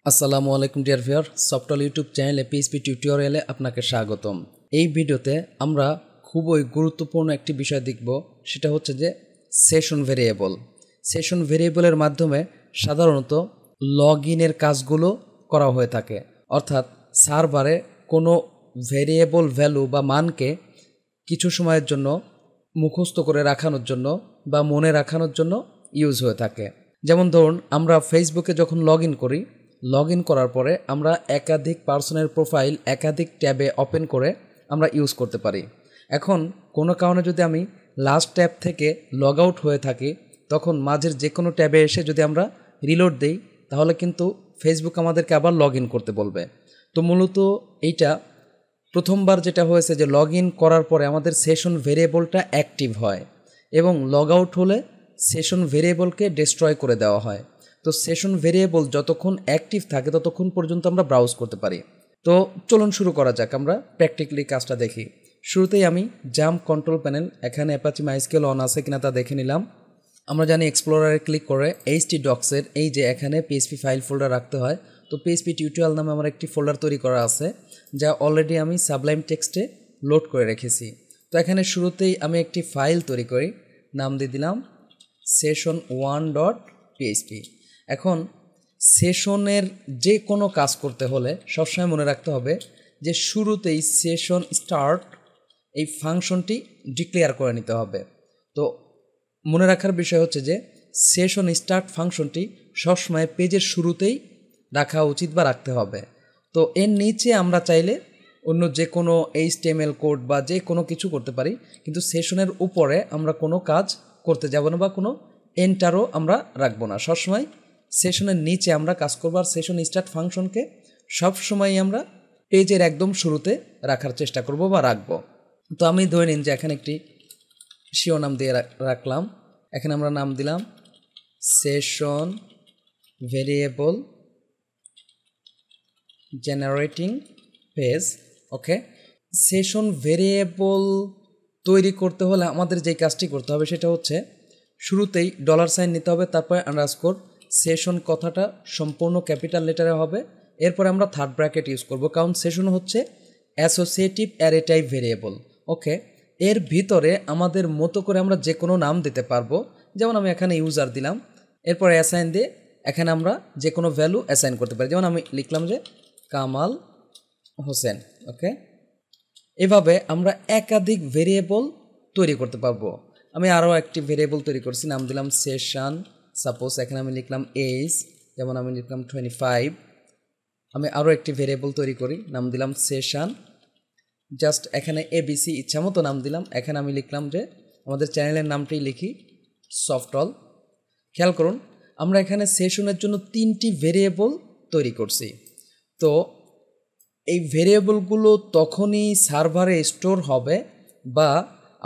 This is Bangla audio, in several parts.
আসসালামু আলাইকুম ডিয়ার ভিউয়ার, সফটওয়্যার ইউটিউব চ্যানেলে পিএইচপি টিউটোরিয়ালে আপনাকে স্বাগতম। এই ভিডিওতে আমরা খুবই গুরুত্বপূর্ণ একটি বিষয় দেখব, সেটা হচ্ছে যে সেশন ভেরিয়েবল। সেশন ভেরিয়েবলের মাধ্যমে সাধারণত লগ ইনের কাজগুলো করা হয়ে থাকে, অর্থাৎ সার্ভারে কোনো ভেরিয়েবল ভ্যালু বা মানকে কিছু সময়ের জন্য মুখস্থ করে রাখানোর জন্য বা মনে রাখানোর জন্য ইউজ হয়ে থাকে। যেমন ধরুন, আমরা ফেসবুকে যখন লগ ইন করার পরে আমরা একাধিক পার্সনের প্রোফাইল একাধিক ট্যাবে ওপেন করে আমরা ইউজ করতে পারি। এখন কোনো কারণে যদি আমি লাস্ট ট্যাব থেকে লগ আউট হয়ে থাকি, তখন মাঝের যে কোনো ট্যাবে এসে যদি আমরা রিলোড দেই, তাহলে কিন্তু ফেসবুক আমাদেরকে আবার লগ ইন করতে বলবে। তো মূলত এইটা প্রথমবার যেটা হয়েছে যে লগ ইন করার পরে আমাদের সেশন ভেরিয়েবলটা অ্যাক্টিভ হয় এবং লগ আউট হলে সেশন ভেরিয়েবলকে ডিস্ট্রয় করে দেওয়া হয়। তো সেশন ভেরিয়েবল যতক্ষণ অ্যাক্টিভ থাকে ততক্ষণ পর্যন্ত আমরা ব্রাউজ করতে পারি। তো চলুন শুরু করা যাক, আমরা প্র্যাকটিক্যালি কাজটা দেখি। শুরুতেই আমি জাম্প কন্ট্রোল প্যানেল, এখানে অ্যাপাচি মাইস্কেল অন আছে কিনা তা দেখে নিলাম। আমরা জানি এক্সপ্লোরারে ক্লিক করে htdocs-এর এই যে এখানে পিএইচপি ফাইল ফোল্ডার রাখতে হয়। তো পিএইচপি টিউটোরিয়াল নামে আমার একটি ফোল্ডার তৈরি করা আছে, যা অলরেডি আমি সাবলাইম টেক্সটে লোড করে রেখেছি। তো এখানে শুরুতেই আমি একটি ফাইল তৈরি করি, নাম দিয়ে দিলাম session1.php। এখন সেশনের যে কোনো কাজ করতে হলে সবসময় মনে রাখতে হবে যে শুরুতেই সেশন স্টার্ট এই ফাংশনটি ডিক্লেয়ার করে নিতে হবে। তো মনে রাখার বিষয় হচ্ছে যে সেশন স্টার্ট ফাংশনটি সবসময় পেজের শুরুতেই রাখা উচিত বা রাখতে হবে। তো এর নিচে আমরা চাইলে অন্য যে কোনো HTML কোড বা যে কোনো কিছু করতে পারি, কিন্তু সেশনের উপরে আমরা কোনো কাজ করতে যাব না বা কোনো এন্টারও আমরা রাখবো না। সবসময় সেশনের নিচে আমরা কাজ করবো, আর সেশন স্টার্ট ফাংশনকে সবসময় আমরা পেজের একদম শুরুতে রাখার চেষ্টা করব বা রাখবো। তো আমি ধরে নিন যে এখানে একটি শিরোনাম দিয়ে রাখলাম, এখানে আমরা নাম দিলাম সেশন ভেরিয়েবল জেনারেটিং পেজ। ওকে, সেশন ভেরিয়েবল তৈরি করতে হলে আমাদের যেই কাজটি করতে হবে সেটা হচ্ছে শুরুতেই $সাইন নিতে হবে, তারপরে আন্ডারস্কোর, সেশন কথাটা সম্পূর্ণ ক্যাপিটাল লেটারে হবে, এরপরে আমরা থার্ড ব্র্যাকেট ইউজ করব, কারণ সেশন হচ্ছে অ্যাসোসিয়েটিভ অ্যারে টাইপ ভেরিয়েবল। ওকে, এর ভিতরে আমাদের মতো করে আমরা যে কোনো নাম দিতে পারবো। যেমন আমি এখানে ইউজার দিলাম, এরপর অ্যাসাইন দিয়ে এখানে আমরা যে কোনো ভ্যালু অ্যাসাইন করতে পারি। যেমন আমি লিখলাম যে কামাল হোসেন। ওকে, এভাবে আমরা একাধিক ভেরিয়েবল তৈরি করতে পারবো। আমি আরও একটি ভেরিয়েবল তৈরি করছি, নাম দিলাম সেশন। সাপোজ এখানে আমি লিখলাম এজ, যেমন আমি লিখলাম 25। আমি আরও একটি ভেরিয়েবল তৈরি করি, নাম দিলাম সেশন। জাস্ট এখানে ABC ইচ্ছা মতো নাম দিলাম। এখানে আমি লিখলাম যে আমাদের চ্যানেলের নামটি লিখি সফটওয়্যার। খেয়াল করুন, আমরা এখানে সেশনের জন্য 3টি ভেরিয়েবল তৈরি করছি। তো এই ভেরিয়েবলগুলো তখনই সার্ভারে স্টোর হবে বা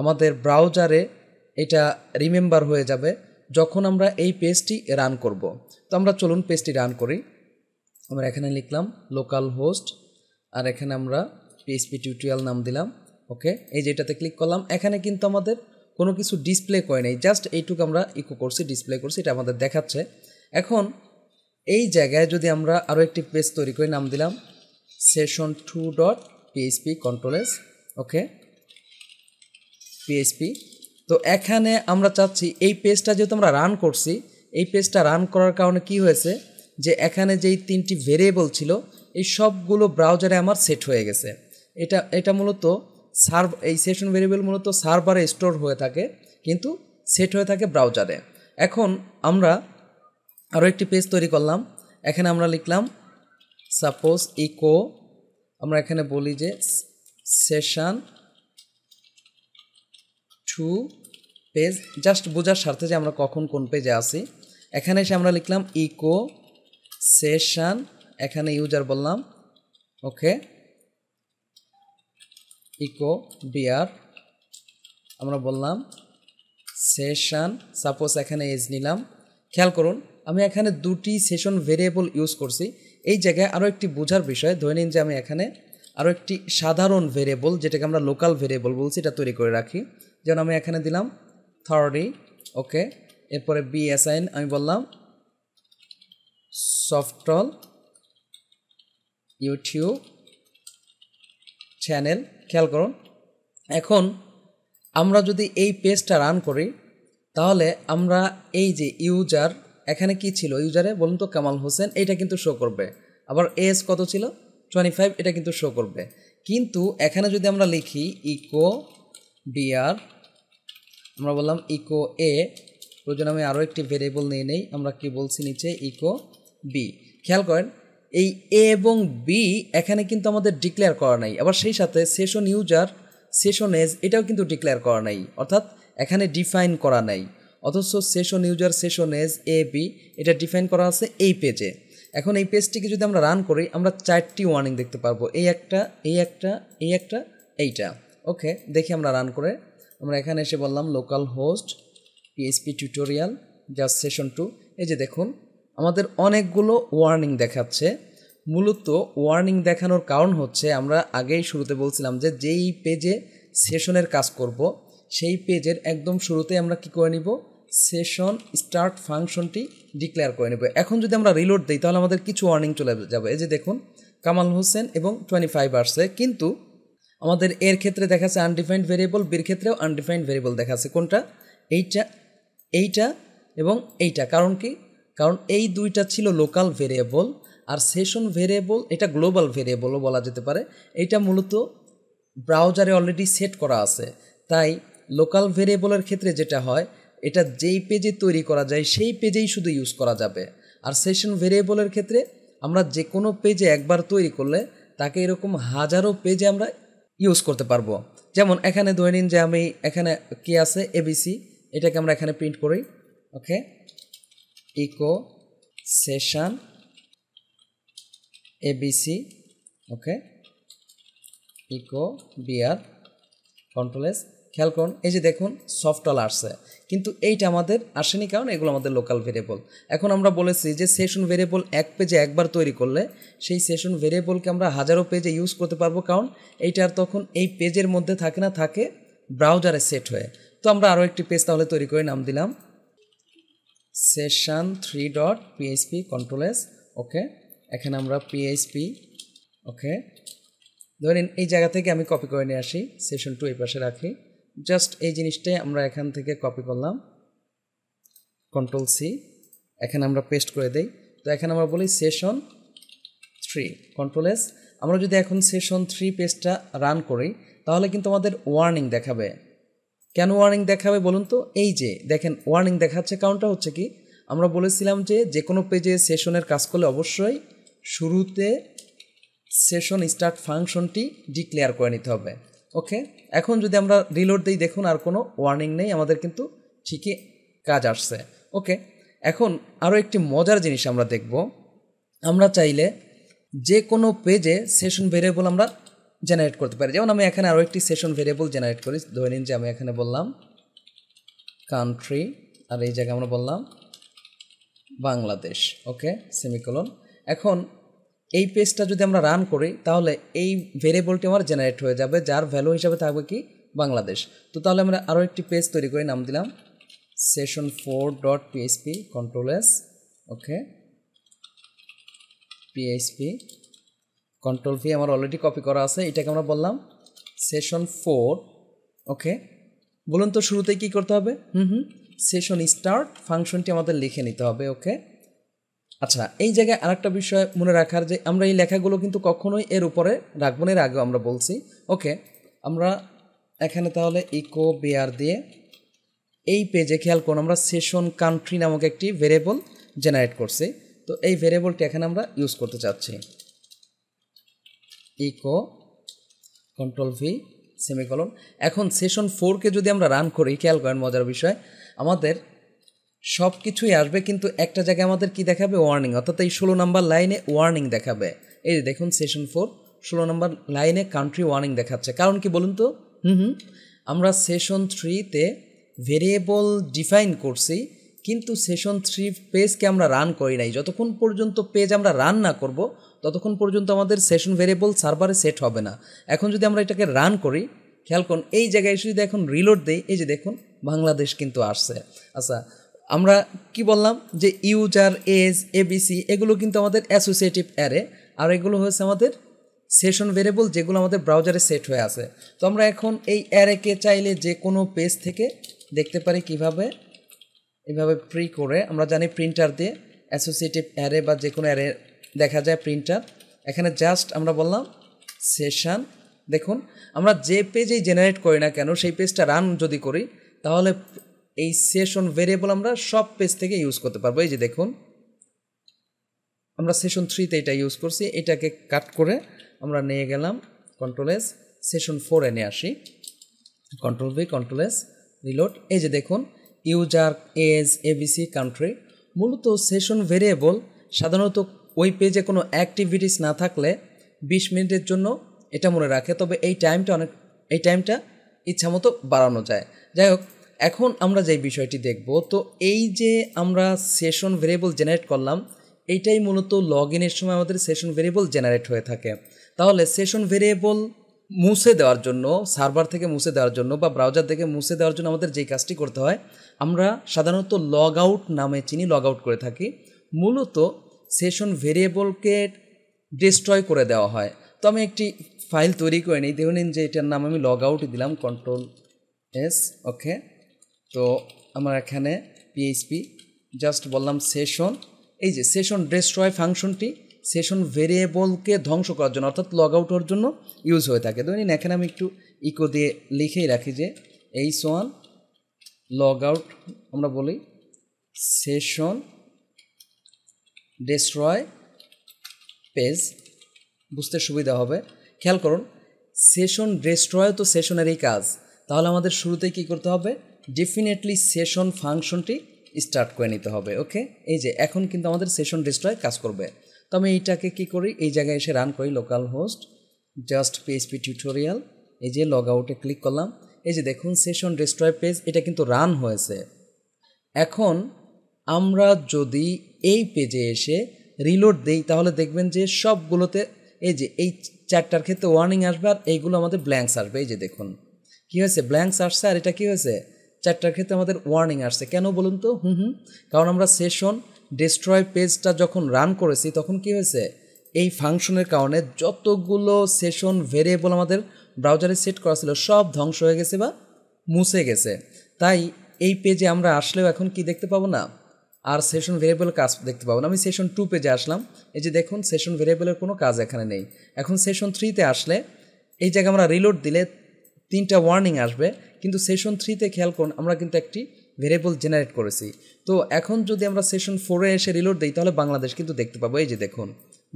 আমাদের ব্রাউজারে এটা রিমেম্বার হয়ে যাবে যখন আমরা এই পেজটি রান করব। তো আমরা চলুন পেজটি রান করি। আমরা এখানে লিখলাম লোকাল হোস্ট, আর এখানে আমরা পিএইচপি টিউটোরিয়াল নাম দিলাম। ওকে, এই যে এটাতে ক্লিক করলাম, এখানে কিন্তু আমাদের কোনো কিছু ডিসপ্লে করে নেই, জাস্ট এইটুকু আমরা ইকো করছি, ডিসপ্লে করছি, এটা আমাদের দেখাচ্ছে। এখন এই জায়গায় যদি আমরা আরও একটি পেজ তৈরি করি, নাম দিলাম session2.php controls। ওকে, পিএইচপি। তো এখানে আমরা চাচ্ছি এই পেজটা যেহেতু আমরা রান করছি, এই পেজটা রান করার কারণে কি হয়েছে যে এখানে যেই 3টি ভেরিয়েবল ছিল এই সবগুলো ব্রাউজারে আমার সেট হয়ে গেছে। এটা মূলত এই সেশন ভেরিয়েবল মূলত সার্ভারে স্টোর হয়ে থাকে, কিন্তু সেট হয়ে থাকে ব্রাউজারে। এখন আমরা আরও একটি পেজ তৈরি করলাম, এখানে আমরা লিখলাম সাপোজ ইকো, আমরা এখানে বলি যে সেশন 2 পেজ, জাস্ট বোঝার স্বার্থে যে আমরা কখন কোন পেজে আসি। এখানে এসে আমরা লিখলাম ইকো সেশন, এখানে ইউজার বললাম। ওকে, ইকো বিআর, আমরা বললাম সেশন। সাপোজ এখানে এজ নিলাম। খেয়াল করুন, আমি এখানে 2টি সেশন ভেরিয়েবল ইউজ করছি। এই জায়গায় আরও একটি বোঝার বিষয়, ধরে নিন যে আমি এখানে আরও একটি সাধারণ ভেরিয়েবল, যেটাকে আমরা লোকাল ভেরিয়েবল বলছি, এটা তৈরি করে রাখি। যেমন আমি এখানে দিলাম 30। ওকে, এরপরে বি অ্যাসাইন আমি বললাম সফটওয়্যার ইউটিউব চ্যানেল। খেয়াল করুন, এখন আমরা যদি এই পেজটা রান করি তাহলে আমরা এই যে ইউজার, এখানে কি ছিল ইউজারে বলুন তো, কামাল হোসেন, এটা কিন্তু শো করবে। আবার এজ কত ছিল 25, এটা কিন্তু শো করবে। কিন্তু এখানে যদি আমরা লিখি ইকো বিআর, আমরা বললাম ইকো এ, প্রয়োজন আমি আরও একটি ভেরিয়েবল নিয়ে নেই, আমরা কি বলছি নিচে ইকো বি। খেয়াল করেন এই এ এবং বি এখানে কিন্তু আমাদের ডিক্লেয়ার করা নাই। আবার সেই সাথে সেশন ইউজার, সেশন এজ এটাও কিন্তু ডিক্লেয়ার করা নাই, অর্থাৎ এখানে ডিফাইন করা নাই। অথচ session user, session age, A B এটা ডিফাইন করা আছে এই পেজে। এখন এই পেজটিকে যদি আমরা রান করি আমরা 4টি ওয়ার্নিং দেখতে পারবো, এই একটা, এই একটা, এই একটা, এইটা। ওকে, দেখি আমরা রান করে। আমরা এখানে এসে বললাম local host PHP tutorial just session 2। এই যে দেখুন আমাদের অনেকগুলো ওয়ার্নিং দেখাচ্ছে। মূলত ওয়ার্নিং দেখানোর কারণ হচ্ছে আমরা আগেই শুরুতে বলছিলাম যে যেই পেজে সেশনের কাজ করব সেই পেজের একদম শুরুতে আমরা কি করে নিব, সেশন স্টার্ট ফাংশনটি ডিক্লেয়ার করে নেব। এখন যদি আমরা রিলোড দিই তাহলে আমাদের কিছু ওয়ার্নিং চলে যাবে। এই যে দেখুন কামাল হোসেন এবং 25 আসছে, কিন্তু আমাদের এর ক্ষেত্রে দেখাচ্ছে আনডিফাইন্ড ভেরিয়েবল, বির ক্ষেত্রেও আনডিফাইন্ড ভেরিয়েবল দেখাচ্ছে। কোনটা? এইটা এবং এইটা। কারণ কি? কারণ এই দুইটা ছিল লোকাল ভেরিয়েবল, আর সেশন ভেরিয়েবল এটা গ্লোবাল ভেরিয়েবলও বলা যেতে পারে। এইটা মূলত ব্রাউজারে অলরেডি সেট করা আছে। তাই লোকাল ভেরিয়েবলের ক্ষেত্রে যেটা হয়, এটা যেই পেজে তৈরি করা যায় সেই পেজেই শুধু ইউজ করা যাবে। আর সেশন ভেরিয়েবলের ক্ষেত্রে আমরা যে কোনো পেজে একবার তৈরি করলে তাকে এরকম হাজারো পেজে আমরা ইউজ করতে পারবো। যেমন এখানে ধরে নিন যে আমি এখানে কি আছে এবিসি, এটাকে আমরা এখানে প্রিন্ট করি। ওকে, ইকো সেশন এবিসি, ওকে, ইকো বিআর কন্ট্রোল এস। খেয়াল করুন এই যে দেখুন সফটওয়্যার আসছে, কিন্তু এইটা আমাদের আসেনি কারণ এগুলো আমাদের লোকাল ভেরিয়েবল। এখন আমরা বলেছি যে সেশন ভেরিয়েবল এক পেজে একবার তৈরি করলে সেই সেশন ভেরিয়েবলকে আমরা হাজারো পেজে ইউজ করতে পারবো, কারণ এইটা আর তখন এই পেজের মধ্যে থাকে না, থাকে ব্রাউজারে সেট হয়ে। তো আমরা আরও একটি পেজ তাহলে তৈরি করে নাম দিলাম session3.php কন্ট্রোল এস। ওকে, এখানে আমরা পিএইচপি, ওকে, ধরেন এই জায়গা থেকে আমি কপি করে নিয়ে আসি, সেশন 2 এই পাশে রাখি। জাস্ট এই জিনিসটাই আমরা এখান থেকে কপি করলাম, কন্ট্রোল সি, এখানে আমরা পেস্ট করে দেই। তো এখানে আমরা বলি সেশন 3 কন্ট্রোল এস। আমরা যদি এখন সেশন 3 পেজটা রান করি তাহলে কিন্তু আমাদের ওয়ার্নিং দেখাবে। কেন ওয়ার্নিং দেখাবে বলুন তো? এই যে দেখেন ওয়ার্নিং দেখাচ্ছে, কারণটা হচ্ছে কি, আমরা বলেছিলাম যে যে কোনো পেজে সেশনের কাজ করলে অবশ্যই শুরুতে সেশন স্টার্ট ফাংশনটি ডিক্লেয়ার করে নিতে হবে। ওকে, এখন যদি আমরা রিলোড দিই দেখুন আর কোনো ওয়ার্নিং নেই, আমাদের কিন্তু ঠিকই কাজ আসছে। ওকে, এখন আরও একটি মজার জিনিস আমরা দেখব। আমরা চাইলে যে কোনো পেজে সেশন ভেরিয়েবল আমরা জেনারেট করতে পারি। যেমন আমি এখানে আরও একটি সেশন ভেরিয়েবল জেনারেট করি। ধরে নিন যে আমি এখানে বললাম কান্ট্রি, আর এই জায়গায় আমরা বললাম বাংলাদেশ। ওকে, সেমিকোলন। এখন এই পেজটা যদি আমরা রান করি তাহলে এই ভেরিয়েবলটি আমার জেনারেট হয়ে যাবে, যার ভ্যালু হিসাবে থাকবে কি বাংলাদেশ। তো তাহলে আমরা আরও একটি পেজ তৈরি করে নাম দিলাম session4.php কন্ট্রোল এস। ওকে, পিএইচপি কন্ট্রোল ভি আমার অলরেডি কপি করা আছে, এটাকে আমরা বললাম সেশন 4। ওকে, বলুন তো শুরুতে কি করতে হবে? সেশন স্টার্ট ফাংশনটি আমাদের লিখে নিতে হবে। ওকে, আচ্ছা, এই জায়গায় আরেকটা বিষয় মনে রাখার, যে আমরা এই লেখাগুলো কিন্তু কখনোই এর উপরে রাখবো না, এর আগেও আমরা বলছি। ওকে, আমরা এখানে তাহলে ইকো বিআর দিয়ে এই পেজে খেয়াল করুন আমরা সেশন কান্ট্রি নামক একটি ভেরিয়েবল জেনারেট করছি। তো এই ভেরিয়েবলটি এখানে আমরা ইউজ করতে চাচ্ছি, ইকো কন্ট্রোল ভি সেমিকোলন। এখন সেশন 4কে যদি আমরা রান করি, খেয়াল করেন মজার বিষয়, আমাদের সব কিছুই আসবে, কিন্তু একটা জায়গায় আমাদের কি দেখাবে? ওয়ার্নিং, অর্থাৎ এই 16 নম্বর লাইনে ওয়ার্নিং দেখাবে। এই যে দেখুন সেশন 4 16 নম্বর লাইনে কান্ট্রি ওয়ার্নিং দেখাচ্ছে। কারণ কি বলুন তো? আমরা সেশন 3তে ভেরিয়েবল ডিফাইন করছি, কিন্তু সেশন 3 পেজকে আমরা রান করি নাই। যতক্ষণ পর্যন্ত পেজ আমরা রান না করব ততক্ষণ পর্যন্ত আমাদের সেশন ভেরিয়েবল সার্ভারে সেট হবে না। এখন যদি আমরা এটাকে রান করি, খেয়াল করুন এই জায়গায় এসে যদি এখন রিলোড দেই, এই যে দেখুন বাংলাদেশ কিন্তু আসছে। আচ্ছা, আমরা কি বললাম যে ইউজার, এজ, এবিসি এগুলো কিন্তু আমাদের অ্যাসোসিয়েটিভ অ্যারে, আর এগুলো হচ্ছে আমাদের সেশন ভেরিয়েবল যেগুলো আমাদের ব্রাউজারে সেট হয়ে আছে। তো আমরা এখন এই অ্যারেকে চাইলে যে কোনো পেজ থেকে দেখতে পারি কিভাবে, এভাবে প্রি করে। আমরা জানি প্রিন্টার দিয়ে অ্যাসোসিয়েটিভ অ্যারে বা যে কোনো অ্যারে দেখা যায় প্রিন্টার। এখানে জাস্ট আমরা বললাম সেশন। দেখুন আমরা যে পেজেই জেনারেট করি না কেন সেই পেজটা রান যদি করি তাহলে এই সেশন ভেরিয়েবল আমরা সব পেজ থেকে ইউজ করতে পারবো। এই যে দেখুন আমরা সেশন 3তে এটা ইউজ করছি, এটাকে কাট করে আমরা নিয়ে গেলাম কন্ট্রোল এস, সেশন 4-এ নিয়ে আসি, control V, control S, reload. এই যে দেখুন ইউজার, এজ, এবিসি, কান্ট্রি। মূলত সেশন ভেরিয়েবল সাধারণত ওই পেজে কোনো অ্যাক্টিভিটিস না থাকলে 20 মিনিটের জন্য এটা মনে রাখে, তবে এই টাইমটা ইচ্ছামতো বাড়ানো যায়। যাই হোক, এখন আমরা যে বিষয়টি দেখব, তো এই যে আমরা সেশন ভেরিয়েবল জেনারেট করলাম এইটাই মূলত লগ ইনের সময় আমাদের সেশন ভেরিয়েবল জেনারেট হয়ে থাকে। তাহলে সেশন ভেরিয়েবল মুছে দেওয়ার জন্য, সার্ভার থেকে মুছে দেওয়ার জন্য বা ব্রাউজার থেকে মুছে দেওয়ার জন্য আমাদের যেই কাজটি করতে হয় আমরা সাধারণত লগ আউট নামে চিনি, লগ আউট করে থাকি। মূলত সেশন ভেরিয়েবলকে ডিস্ট্রয় করে দেওয়া হয়। তো আমি একটি ফাইল তৈরি করে নিই, দেখে নিন যে এটার নাম আমি লগ আউট দিলাম, কন্ট্রোল এস, ওকে। তো আমার এখানে পিএইচপি জাস্ট বললাম সেশন। এই যে সেশন ডিস্ট্রয় ফাংশনটি সেশন ভেরিয়েবলকে ধ্বংস করার জন্য অর্থাৎ লগ আউট হওয়ার জন্য ইউজ হয়ে থাকে। ধরুন এখানে আমি একটু ইকো দিয়ে লিখেই রাখি যে h1 লগ আউট, আমরা বলি সেশন ডিস্ট্রয় পেজ, বুঝতে সুবিধা হবে। খেয়াল করুন সেশন ডিস্ট্রয় তো সেশনেরই কাজ, তাহলে আমাদের শুরুতেই কী করতে হবে, ডেফিনেটলি সেশন ফাংশনটি স্টার্ট করে নিতে হবে। ওকে, এই যে এখন কিন্তু আমাদের সেশন ডিস্ট্রয় কাজ করবে। তো আমি এইটাকে কী করি, এই জায়গায় এসে রান করি local host just PHP tutorial, এই যে লগ আউটে ক্লিক করলাম। এই যে দেখুন সেশন ডিস্ট্রয় পেজ এটা কিন্তু রান হয়েছে। এখন আমরা যদি এই পেজে এসে রিলোড দেই তাহলে দেখবেন যে সবগুলোতে এই যে এই 4টার ক্ষেত্রে ওয়ার্নিং আসবে আর এইগুলো আমাদের ব্ল্যাঙ্কস আসবে। এই যে দেখুন কী হয়েছে, ব্ল্যাঙ্কস আসছে, আর এটা কী হয়েছে 4টার ক্ষেত্রে আমাদের ওয়ার্নিং আসছে। কেন বলুন তো? কারণ আমরা সেশন ডিস্ট্রয় পেজটা যখন রান করেছি তখন কি হয়েছে, এই ফাংশনের কারণে যতগুলো সেশন ভেরিয়েবল আমাদের ব্রাউজারে সেট করা ছিল সব ধ্বংস হয়ে গেছে বা মুছে গেছে। তাই এই পেজে আমরা আসলেও এখন কি দেখতে পাবো না, আর সেশন ভেরিয়েবল কাজ দেখতে পাবো না। আমি সেশন 2 পেজে আসলাম, এই যে দেখুন সেশন ভেরিয়েবলের কোনো কাজ এখানে নেই। এখন সেশন 3তে আসলে এই জায়গায় আমরা রিলোড দিলে 3টা ওয়ার্নিং আসবে, কিন্তু সেশন 3তে খেয়াল করুন আমরা কিন্তু একটি ভেরিয়েবল জেনারেট করেছি। তো এখন যদি আমরা সেশন 4-এ এসে রিলোড দিই তাহলে বাংলাদেশ কিন্তু দেখতে পাবো। এই যে দেখুন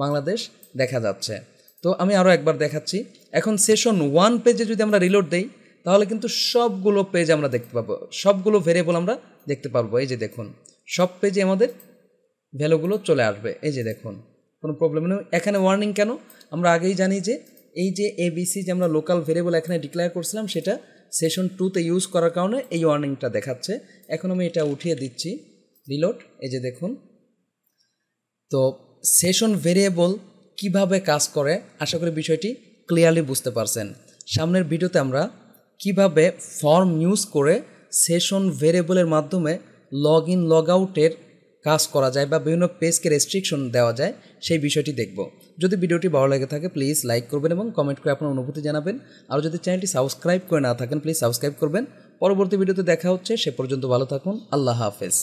বাংলাদেশ দেখা যাচ্ছে। তো আমি আরও একবার দেখাচ্ছি। এখন সেশন 1 পেজে যদি আমরা রিলোড দিই তাহলে কিন্তু সবগুলো পেজ আমরা দেখতে পাবো, সবগুলো ভেরিয়েবল আমরা দেখতে পারবো। এই যে দেখুন সব পেজে আমাদের ভ্যালুগুলো চলে আসবে। এই যে দেখুন কোনো প্রবলেম নেই। এখানে ওয়ার্নিং কেন, আমরা আগেই জানি যে এই যে এবিসি যে আমরা লোকাল ভেরিয়েবল এখানে ডিক্লেয়ার করছিলাম সেটা সেশন 2তে ইউজ করার কারণে এই ওয়ার্নিংটা দেখাচ্ছে। এখন আমি এটা উঠিয়ে দিচ্ছি, রিলোড। এই যে দেখুন, তো সেশন ভেরিয়েবল কিভাবে কাজ করে আশা করি বিষয়টি ক্লিয়ারলি বুঝতে পারছেন। সামনের ভিডিওতে আমরা কিভাবে ফর্ম ইউজ করে সেশন ভেরিয়েবলের মাধ্যমে লগ ইন লগ আউটের কাজ করা যায় বা বিভিন্ন পেজকে রেস্ট্রিকশন দেওয়া যায় সেই বিষয়টি দেখব। যদি ভিডিওটি ভালো লেগে থাকে প্লিজ লাইক করবেন এবং কমেন্ট করে আপনার অনুভূতি জানাবেন। আর যদি চ্যানেলটি সাবস্ক্রাইব করে না থাকেন প্লিজ সাবস্ক্রাইব করবেন। পরবর্তী ভিডিওতে দেখা হচ্ছে, সে পর্যন্ত ভালো থাকুন, আল্লাহ হাফেজ।